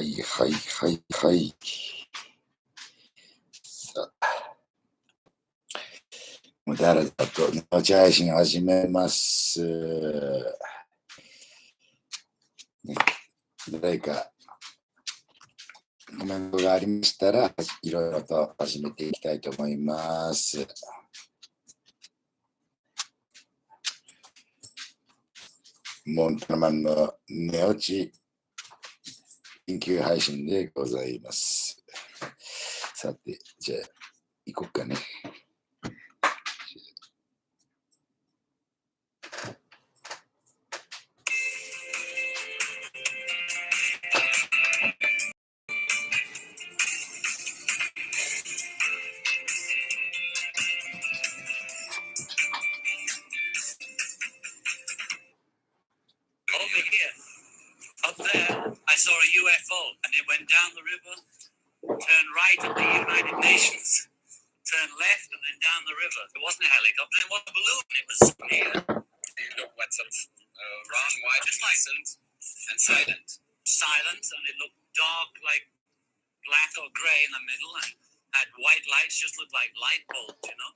。さあ、もうだらだらと寝落ち配信を始めます。誰かコメントがありましたら、いろいろと始めていきたいと思います。モンタナマンの寝落ち緊急配信でございます。さて、じゃあ、行こうかね。I saw a UFO and it went down the river, turned right at the United Nations, turned left and then down the river. It wasn't a helicopter, it was a balloon. It was near. It looked what sort of round, white, just decent and silent. Silent, and it looked dark, like black or grey in the middle, and had white lights, just looked like light bulbs, you know,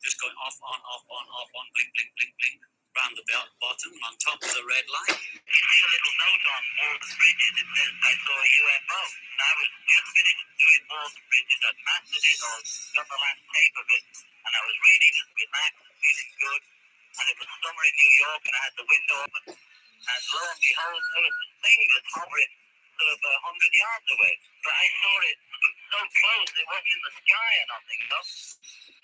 just going off, on, blink, blink, blink, blink. Around the bottom, and on top was a red light. You see a little note on all the bridges. It says, I saw a UFO. And I was just finished doing all the bridges. I'd mastered it or done the last tape of it. And I was really just relaxed and feeling good. And it was summer in New York, and I had the window open. And lo and behold, there was this thing just hovering sort of 100 yards away. But I saw it so close, it wasn't in the sky or nothing, though.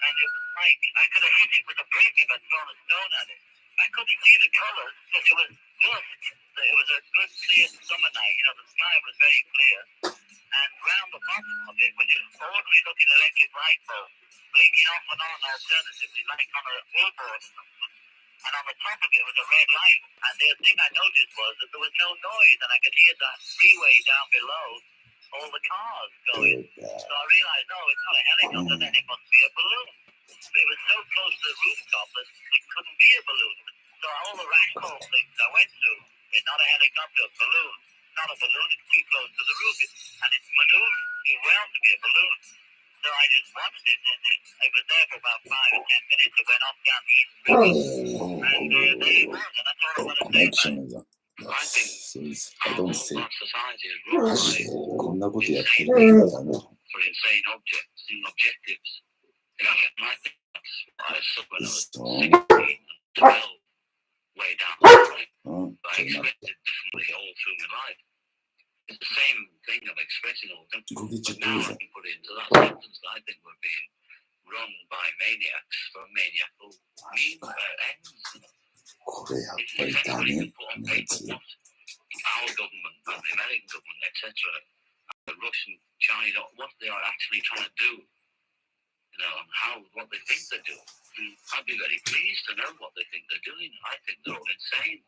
And it was like I could have hit it with a brick if I'd thrown a stone at it. I couldn't see the colours because it was dusk. It was a good clear summer night. You know, the sky was very clear. And round the bottom of it were just ordinary looking electric light bulbs, blinking off and on alternatively, like on a billboard or something. And on the top of it was a red light. And the thing I noticed was that there was no noise, and I could hear that freeway down below, all the cars going. So I realised, no, it's not a helicopter, then it must be a balloon. It was so close to the rooftop that it couldn't be a balloon. So all the rational things I went through, it's not a helicopter, a balloon. Not a balloon, it's too close to the roof. And it's manoeuvred too well to be a balloon. So I just watched it, and it was there for about 5 or 10 minutes. It went off down the East River. And there it was, and that's all I'm going to say about it. I think I don't say society is run by こんなことやってるんだな。 for insane objects and objectives. You know, and I think that's what I saw when I was 16 and 12, way down the line. But I expressed it differently all through my life. It's the same thing of expressing all different, but now I can put it into that sentence that I think we're being run by maniacs for maniacal means ends. これやっぱりダメなやつ。 Our government and the American government, etc., the Russian, Chinese, what they are actually trying to do, you know, and what they think they're doing. I'd be very pleased to know what they think they're doing. I think they're all insane.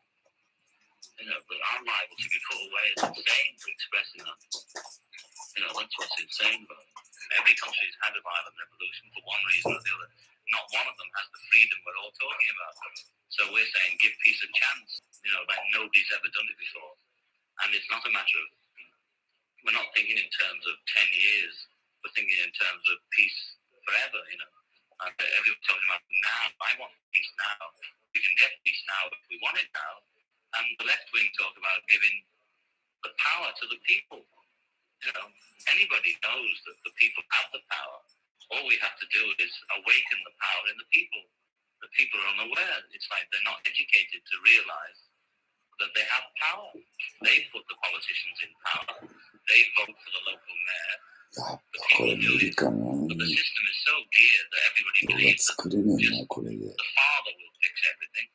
You know, but I'm liable to be put away as insane for expressing that. You know, that's what's insane about it. Every country's had a violent revolution for one reason or the other. Not one of them has the freedom we're all talking about. So we're saying give peace a chance, you know, like nobody's ever done it before. And it's not a matter of, we're not thinking in terms of 10 years, we're thinking in terms of peace forever, you know. Everyone's talking about now, I want peace now. We can get peace now if we want it now. And the left wing talk about giving the power to the people. You know, anybody knows that the people have the power. All we have to do is awaken the power in the people. The people are unaware. It's like they're not educated to realize that they have power. They put the politicians in power. They vote for the local mayor. The people do it. But the system is so geared that everybody believes that the father will fix everything.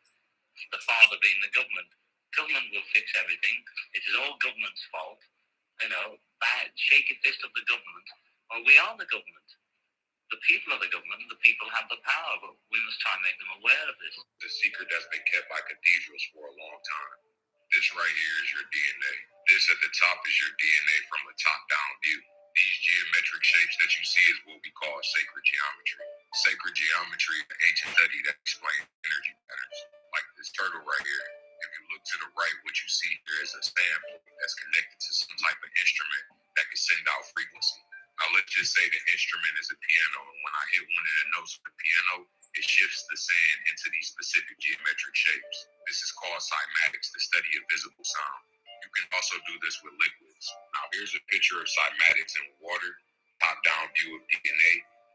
The father being the government. Government will fix everything. It is all government's fault. You know, bad, shaky fist of the government. Well, we are the government. The people are the government, the people have the power, but we must try and make them aware of this. The secret that's been kept by cathedrals for a long time. This right here is your DNA. This at the top is your DNA from a top-down view. These geometric shapes that you see is what we call sacred geometry. Sacred geometry is an ancient study that explains energy patterns. Like this turtle right here. If you look to the right, what you see here is a stamp that's connected to some type of instrument frequency. Now let's just say the instrument is a piano, and when I hit one of the notes of the piano, it shifts the sand into these specific geometric shapes. This is called cymatics, the study of visible sound. You can also do this with liquids. Now here's a picture of cymatics in water, top-down view of DNA,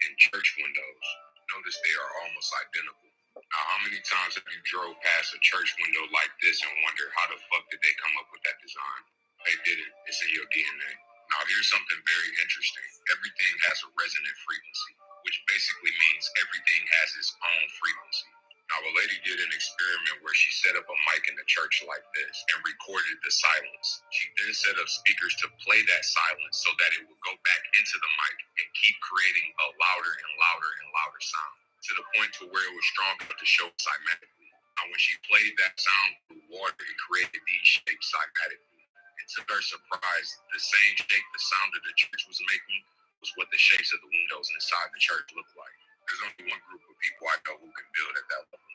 and church windows. Notice they are almost identical. Now, how many times have you drove past a church window like this and wondered how the fuck did they come up with that design? They didn't. It's in your DNA. Now, here's something very interesting. Everything has a resonant frequency, which basically means everything has its own frequency. Now, a lady did an experiment where she set up a mic in the church like this and recorded the silence. She then set up speakers to play that silence so that it would go back into the mic and keep creating a louder and louder and louder sound, to the point to where it was strong enough to show cymatically. Now, when she played that sound through water, it created these shapes cymatically. And to her surprise, the same shape the sound of the church was making was what the shapes of the windows inside the church looked like. There's only one group of people I know who can build at that level.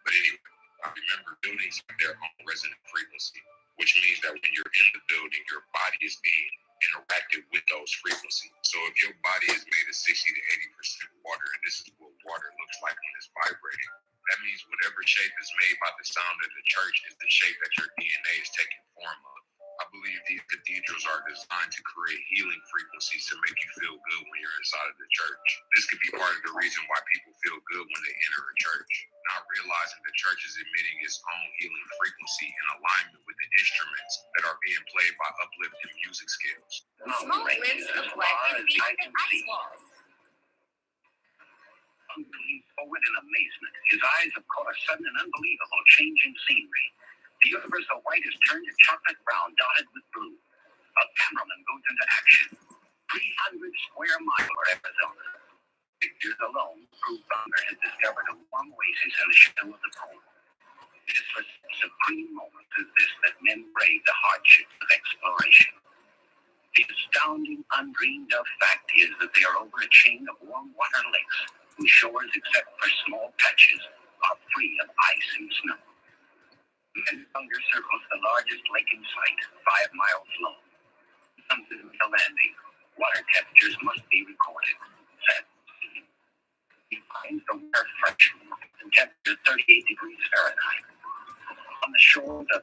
But anyway, I remember buildings have their own resonant frequency, which means that when you're in the building, your body is being interacted with those frequencies. So if your body is made of 60 to 80% water, and this is what water looks like when it's vibrating, that means whatever shape is made by the sound of the church is the shape that your DNA is taking form of. I believe these cathedrals are designed to create healing frequencies to make you feel good when you're inside of the church. This could be part of the reason why people feel good when they enter a church, not realizing the church is emitting its own healing frequency in alignment with the instruments that are being played by uplifting music scales. Small glimpse of what can be an ice wall. Leaned forward in amazement. His eyes have caught a sudden and unbelievable change in scenery. The universal white has turned to chocolate brown, dotted with blue. A cameraman goes into action. 300 square miles of Arizona. Pictures alone prove Thunder has discovered a warm oasis in the shadow of the pole. It is for supreme moments as this that men brave the hardships of exploration. The astounding, undreamed of fact is that they are over a chain of warm water lakes, whose shores, except for small patches, are free of ice and snow. And Thunder circles the largest lake in sight, 5 miles long. Comes to the landing. Water temperatures must be recorded. Set. He finds the water fresh and temperature 38 degrees Fahrenheit. On the shores of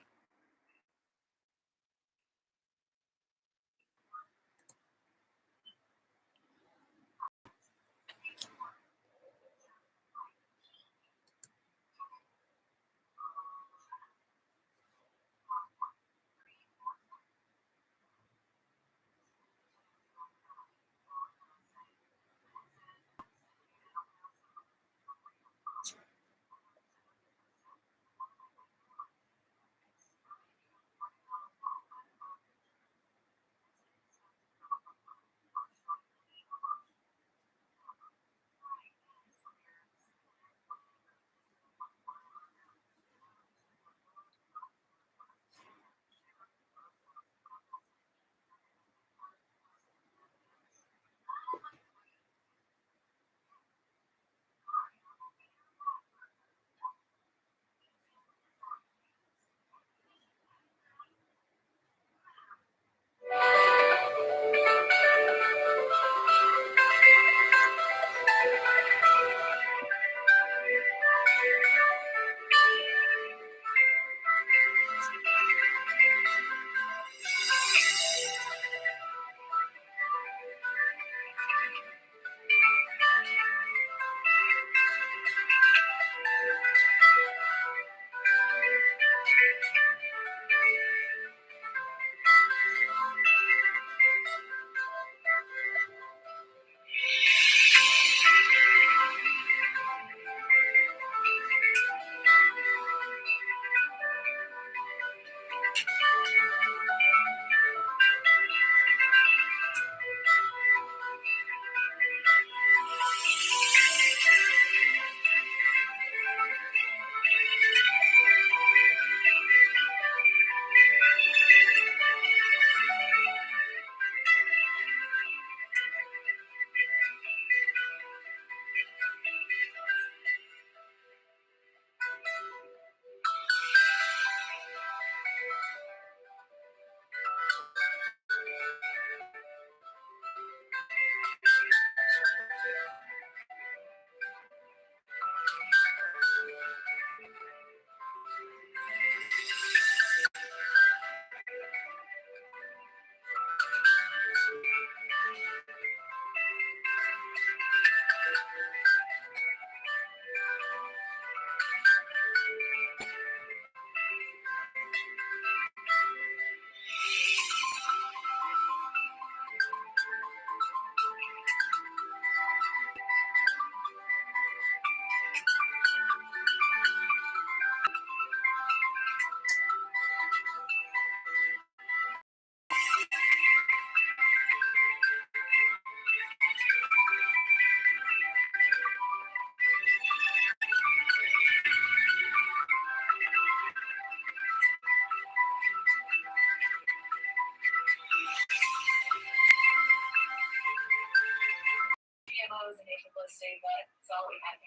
stay wet. That's all we had.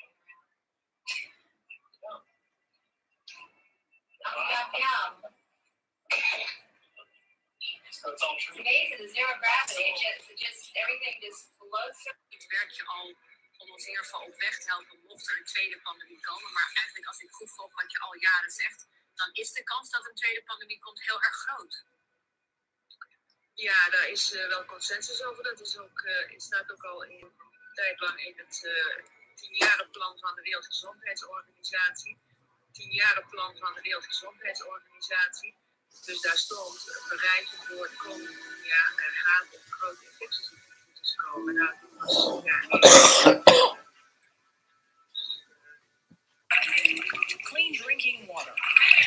Yum. So it's all It's true. amazing. The zero gravity. It just everything just floats. Het werk je al om ons in ieder geval op weg te helpen mocht er een tweede pandemie komen. Maar eigenlijk als ik goed volg wat je al jaren zegt, dan is de kans dat een tweede pandemie komt heel erg groot. Ja, daar is wel consensus over. Dat is ook, het staat ook al een tijd lang in het 10-jarenplan van de Wereldgezondheidsorganisatie. 10-jarenplan van de Wereldgezondheidsorganisatie. Dus daar stond bereid voor de komende 10 jaar er gaan op grote infectieziektes komen. Clean drinking water,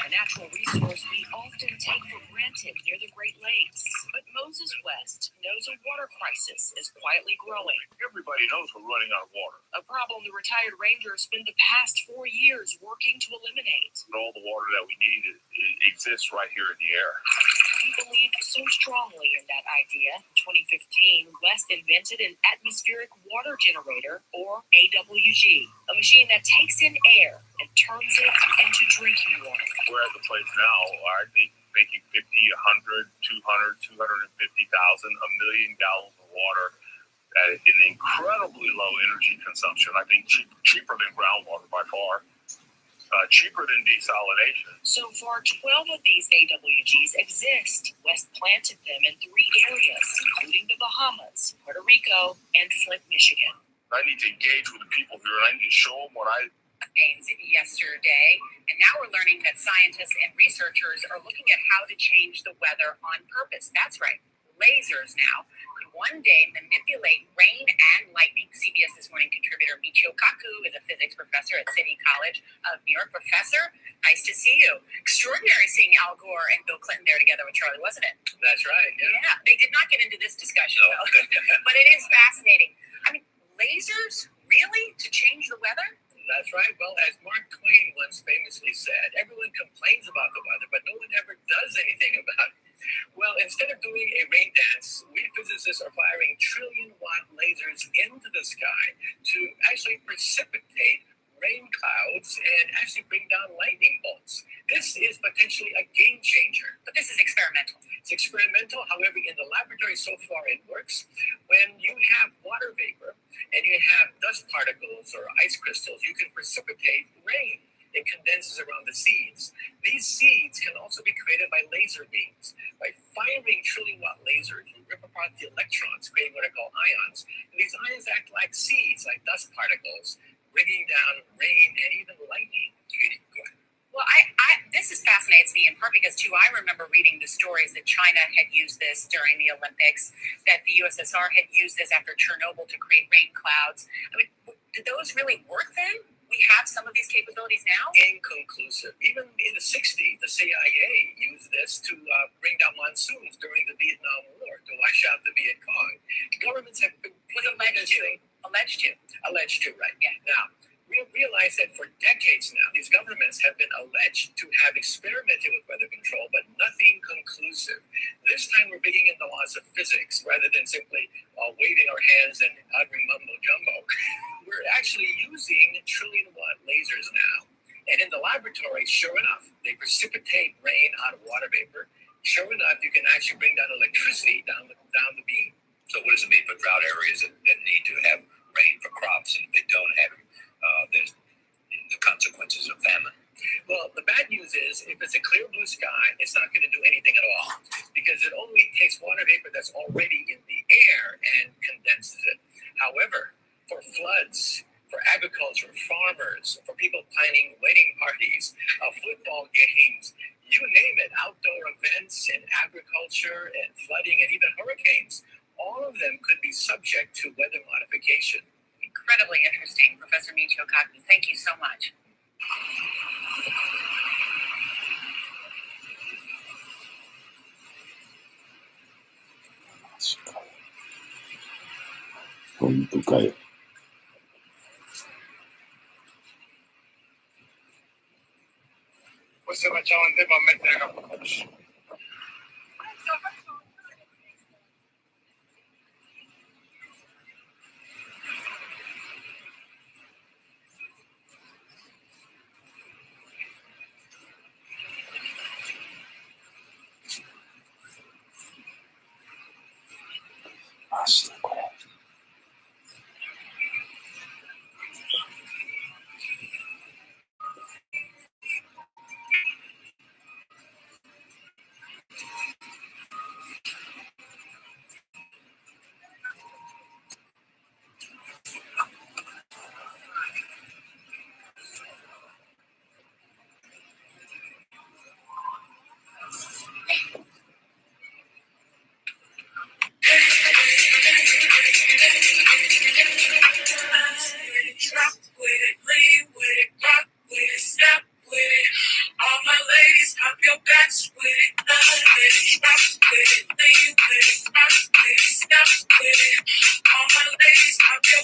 a natural resource we often take for granted near the Great Lakes. But Moses West knows a water crisis is quietly growing. Everybody knows we're running out of water. A problem the retired ranger spent the past 4 years working to eliminate. And all the water that we need exists right here in the air. He believed so strongly in that idea. In 2015, West invented an atmospheric water generator, or AWG, a machine that takes in air and turns it into drinking water. We're at the place now, I think, making 50, 100, 200, 250,000, a million gallons of water at an incredibly low energy consumption. I think cheaper than groundwater by far. Cheaper than desalination. So far, 12 of these AWGs exist. West planted them in 3 areas, including the Bahamas, Puerto Rico, and Flint, Michigan. I need to engage with the people here, and I need to show them what I... Yesterday, and now we're learning that scientists and researchers are looking at how to change the weather on purpose. That's right, lasers now could one day manipulate rain and lightning. CBS This Morning contributor Michio Kaku is a physics professor at City College of New York. Professor, nice to see you. Extraordinary seeing Al Gore and Bill Clinton there together with Charlie, wasn't it? That's right. Yeah, they did not get into this discussion, though. But it is fascinating. I mean, lasers, really? To change the weather? That's right. Well, as Mark Twain once famously said, everyone complains about the weather, but no one ever does anything about it. Well, instead of doing a rain dance, we physicists are firing trillion-watt lasers into the sky to actually precipitate rain clouds and actually bring down lightning bolts. This is potentially a game changer. But this is experimental. It's experimental. However, in the laboratory so far it works. When you have water vapor and you have dust particles or ice crystals, you can precipitate rain. It condenses around the seeds. These seeds can also be created by laser beams. By firing trillion-watt lasers, you rip apart the electrons, creating what are called ions. And these ions act like seeds, like dust particles, bringing down rain and even lightning. Go ahead. Well, this fascinates me in part because, too, I remember reading the stories that China had used this during the Olympics, that the USSR had used this after Chernobyl to create rain clouds. I mean, did those really work then? We have some of these capabilities now? Inconclusive. Even in the 60s, the CIA used this to bring down monsoons during the Vietnam War, to wash out the Viet Cong. Governments have been putting Alleged to. Alleged to, right. Yeah. Now, we realize that for decades now, these governments have been alleged to have experimented with weather control, but nothing conclusive. This time we're bringing in the laws of physics rather than simply waving our hands and uttering mumbo jumbo. We're actually using trillion-watt lasers now. And in the laboratory, sure enough, they precipitate rain out of water vapor. Sure enough, you can actually bring down electricity down the beam. So what does it mean for drought areas that need to have rain for crops, and if they don't have it, there's the consequences of famine? Well, the bad news is if it's a clear blue sky, it's not going to do anything at all because it only takes water vapor that's already in the air and condenses it. However, for floods, for agriculture, farmers, for people planning wedding parties, football games, you name it, outdoor events and agriculture and flooding and even hurricanes, all of them could be subject to weather modification. Incredibly interesting, Professor Michio Kaku. Thank you so much.本当かよ。Você vai te onde vai meter a coach? with it, lean with it, rock with it, step with it. All my ladies, pop your